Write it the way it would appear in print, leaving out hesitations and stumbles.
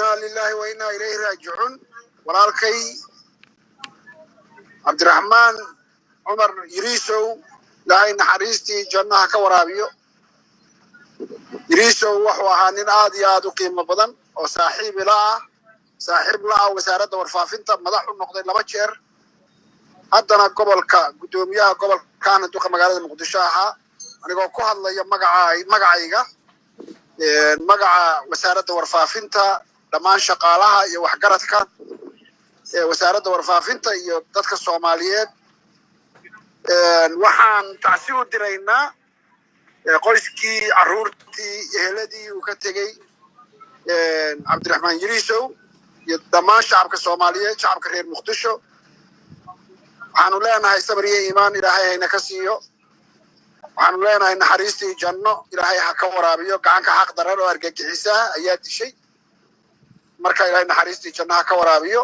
إنا لله وإنا إليه راجعون. ولكن عبد الرحمن عمر يريسو لهاي نحريستي جنة كورابيو يريسو وحوها نين آدي قيمة بدن وصاحب لا وزارة ورفافينتا مدحو النقطة لبجر haddana gobolka gudoomiyaha gobolkaana duqa magaalada muqdisho ahaa anigoo ku hadlaya magacayga magaca wasaaradda warfaafinta dhammaan shaqaalaha iyo waxgaradka wasaaradda warfaafinta iyo dadka Soomaaliyeed waxaan tacsi u diraynaa qoyskii caruurtii eheladii uu ka tagay Cabdiraxmaan Yiriisow iyo dhammaan shacabka Soomaaliyeed shacabka reer Muqdisho waxaanu leenahay sabir iyo iimaan ilaahay hayna ka siiyo waxaanu leenahay naxariistii janno ilaahay ha ka waraabiyo gacanka xaq daran oo argagixisa ayaa dishay marka ilaahay naxariistii janno ha ka waraabiyo